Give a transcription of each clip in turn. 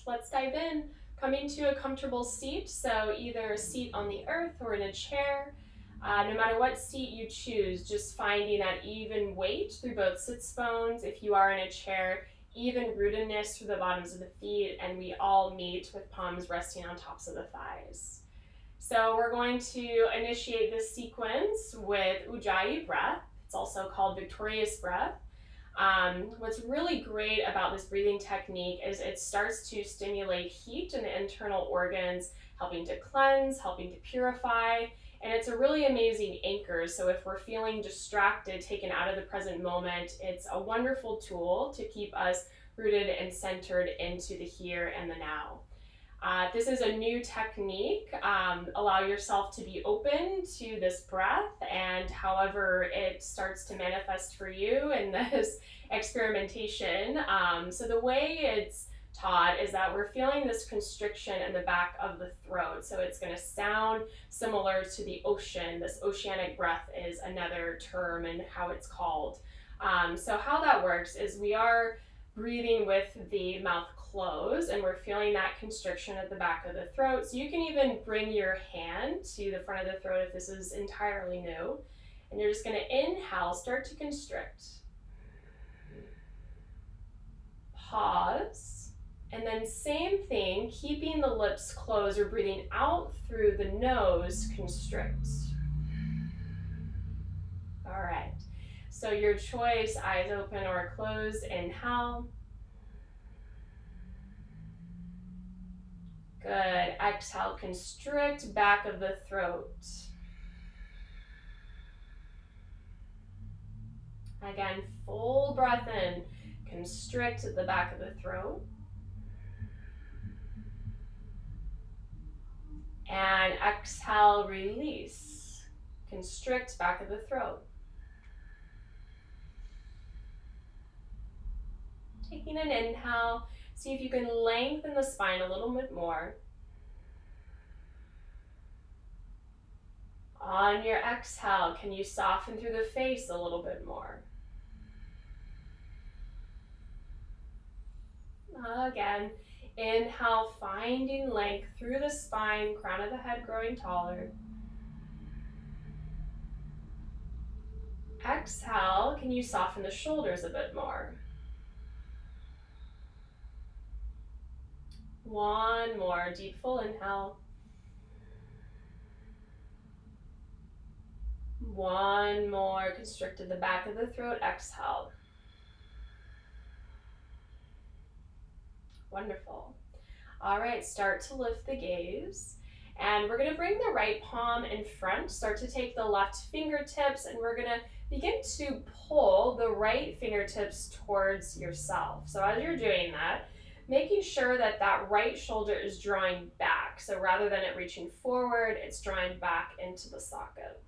let's dive in. Coming to a comfortable seat, so either a seat on the earth or in a chair. No matter what seat you choose, just finding that even weight through both sits bones. If you are in a chair, even rootedness through the bottoms of the feet, and we all meet with palms resting on tops of the thighs. So we're going to initiate this sequence with Ujjayi breath. It's also called victorious breath. What's really great about this breathing technique is it starts to stimulate heat in the internal organs, helping to cleanse, helping to purify, and it's a really amazing anchor. So if we're feeling distracted, taken out of the present moment, it's a wonderful tool to keep us rooted and centered into the here and the now. This is a new technique. Allow yourself to be open to this breath and however it starts to manifest for you in this experimentation. So the way it's taught is that we're feeling this constriction in the back of the throat. So it's going to sound similar to the ocean. This oceanic breath is another term and how it's called. So how that works is we are breathing with the mouth closed and we're feeling that constriction at the back of the throat. So you can even bring your hand to the front of the throat if this is entirely new. And you're just going to inhale, start to constrict. Pause. And then same thing, keeping the lips closed or breathing out through the nose, constrict. All right. So your choice, eyes open or closed, inhale. Good. Exhale, constrict back of the throat. Again, full breath in, constrict at the back of the throat. And exhale, release, constrict back of the throat. Taking an inhale, see if you can lengthen the spine a little bit more. On your exhale, can you soften through the face a little bit more? Again, inhale, finding length through the spine, crown of the head growing taller. Exhale, can you soften the shoulders a bit more? One more, deep full inhale. One more, constricted the back of the throat, exhale. Wonderful. All right, start to lift the gaze. And we're gonna bring the right palm in front, start to take the left fingertips, and we're gonna begin to pull the right fingertips towards yourself. So as you're doing that, making sure that that right shoulder is drawing back. So rather than it reaching forward, it's drawing back into the socket.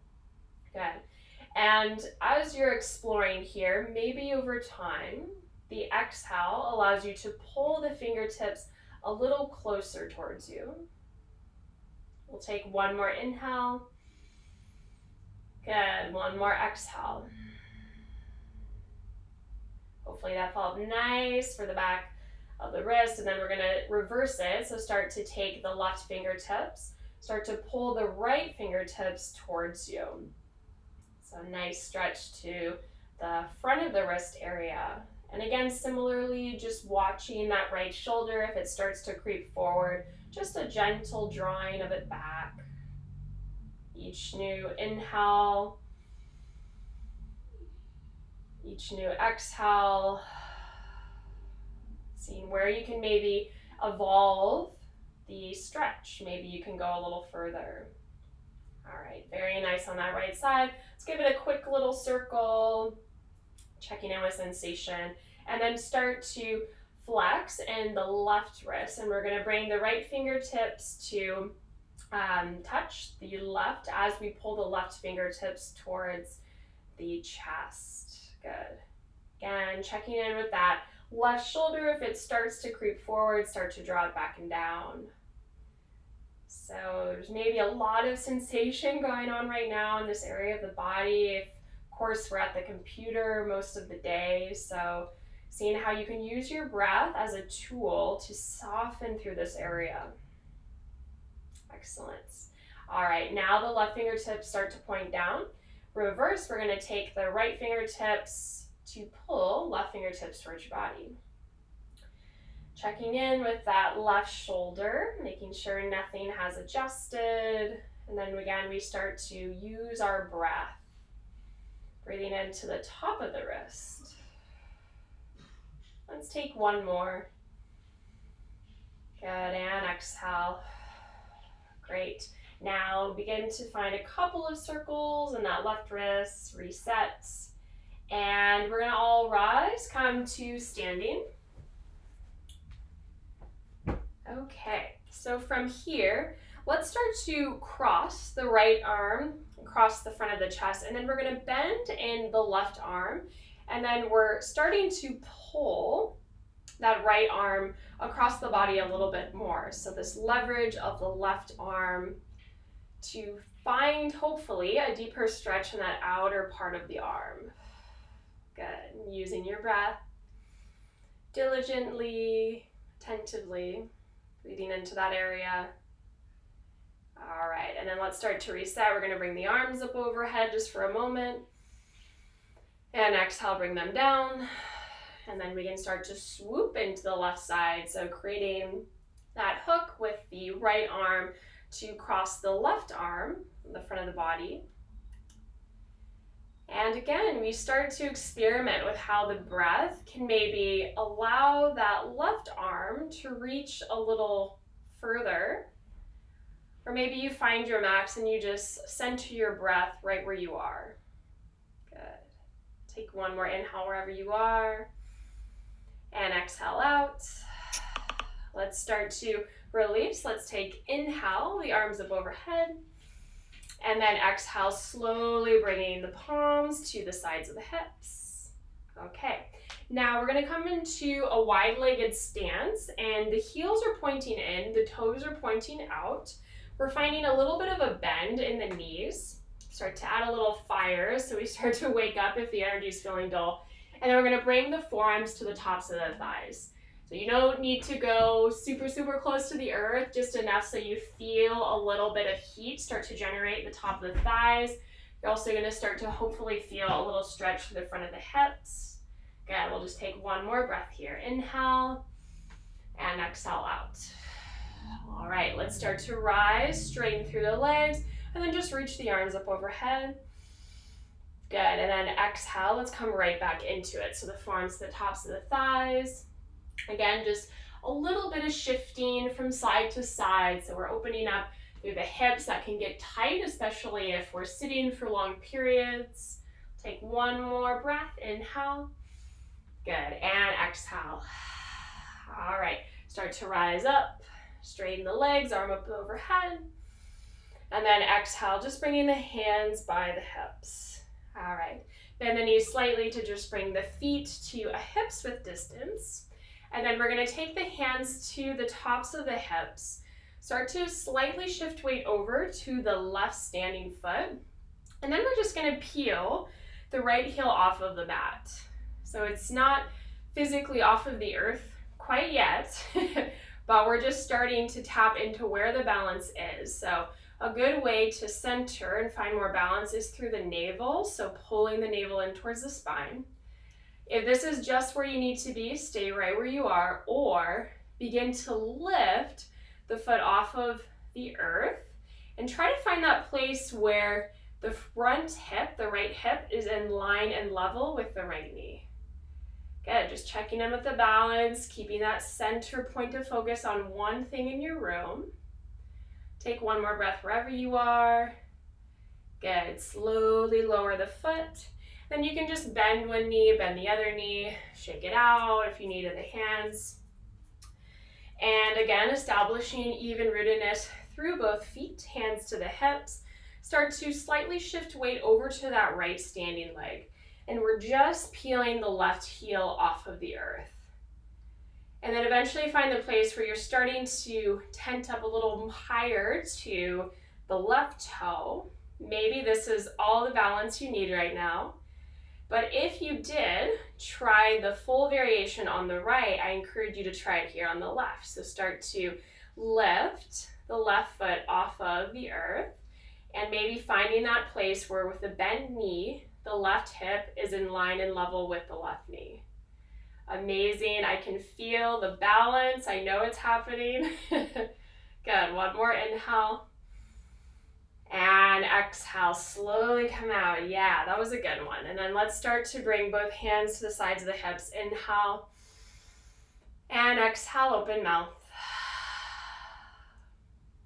Good. And as you're exploring here, maybe over time, the exhale allows you to pull the fingertips a little closer towards you. We'll take one more inhale. Good, one more exhale. Hopefully that felt nice for the back of the wrist, and then we're gonna reverse it. So start to take the left fingertips, start to pull the right fingertips towards you. So nice stretch to the front of the wrist area. And again, similarly, just watching that right shoulder, if it starts to creep forward, just a gentle drawing of it back. Each new inhale, each new exhale, seeing where you can maybe evolve the stretch. Maybe you can go a little further. All right, very nice on that right side. Let's give it a quick little circle, checking in with sensation, and then start to flex in the left wrist. And we're gonna bring the right fingertips to touch the left as we pull the left fingertips towards the chest. Good. Again, checking in with that left shoulder. If it starts to creep forward, start to draw it back and down. So there's maybe a lot of sensation going on right now in this area of the body. Of course, we're at the computer most of the day, so Seeing how you can use your breath as a tool to soften through this area. Excellent. All right, now the left fingertips start to point down. Reverse, we're going to take the right fingertips to pull left fingertips towards your body. Checking in with that left shoulder, making sure nothing has adjusted. And then again, we start to use our breath. Breathing into the top of the wrist. Let's take one more. Good, and exhale. Great. Now begin to find a couple of circles in that left wrist, reset. And we're gonna all rise, come to standing. Okay, so from here, let's start to cross the right arm across the front of the chest, and then we're gonna bend in the left arm, and then we're starting to pull that right arm across the body a little bit more. So this leverage of the left arm to find, hopefully, a deeper stretch in that outer part of the arm. Good, using your breath diligently, attentively, breathing into that area. All right, and then let's start to reset. We're gonna bring the arms up overhead just for a moment. And exhale, bring them down. And then we can start to swoop into the left side. So creating that hook with the right arm to cross the left arm, the front of the body. And again, we start to experiment with how the breath can maybe allow that left arm to reach a little further. Or maybe you find your max and you just center your breath right where you are. Good. Take one more inhale wherever you are. And exhale out. Let's start to release. Let's take inhale, the arms up overhead. And then exhale, slowly bringing the palms to the sides of the hips. Okay, now we're gonna come into a wide-legged stance, and the heels are pointing in, the toes are pointing out. We're finding a little bit of a bend in the knees. Start to add a little fire, so we start to wake up if the energy is feeling dull. And then we're gonna bring the forearms to the tops of the thighs. So you don't need to go super, super close to the earth, just enough so you feel a little bit of heat start to generate the top of the thighs. You're also gonna start to hopefully feel a little stretch to the front of the hips. Good, we'll just take one more breath here. Inhale and exhale out. All right, let's start to rise, straighten through the legs, and then just reach the arms up overhead. Good, and then exhale, let's come right back into it. So the forearms to the tops of the thighs. Again, just a little bit of shifting from side to side. So we're opening up through the hips that can get tight, especially if we're sitting for long periods. Take one more breath, inhale. Good, and exhale. All right, start to rise up, straighten the legs, arm up overhead. And then exhale, just bringing the hands by the hips. All right, bend the knees slightly to just bring the feet to a hips width distance. And then we're gonna take the hands to the tops of the hips. Start to slightly shift weight over to the left standing foot. And then we're just gonna peel the right heel off of the mat. So it's not physically off of the earth quite yet, but we're just starting to tap into where the balance is. So a good way to center and find more balance is through the navel, so pulling the navel in towards the spine. If this is just where you need to be, stay right where you are, or begin to lift the foot off of the earth and try to find that place where the front hip, the right hip, is in line and level with the right knee. Good, just checking in with the balance, keeping that center point of focus on one thing in your room. Take one more breath wherever you are. Good, slowly lower the foot. Then you can just bend one knee, bend the other knee, shake it out if you need in the hands. And again, establishing even rootedness through both feet, hands to the hips. Start to slightly shift weight over to that right standing leg. And we're just peeling the left heel off of the earth. And then eventually find the place where you're starting to tent up a little higher to the left toe. Maybe this is all the balance you need right now. But if you did try the full variation on the right, I encourage you to try it here on the left. So start to lift the left foot off of the earth, and maybe finding that place where with the bent knee, the left hip is in line and level with the left knee. Amazing. I can feel the balance. I know it's happening. Good. One more inhale. And exhale, slowly come out. Yeah, that was a good one. And then let's start to bring both hands to the sides of the hips. Inhale. And exhale, open mouth.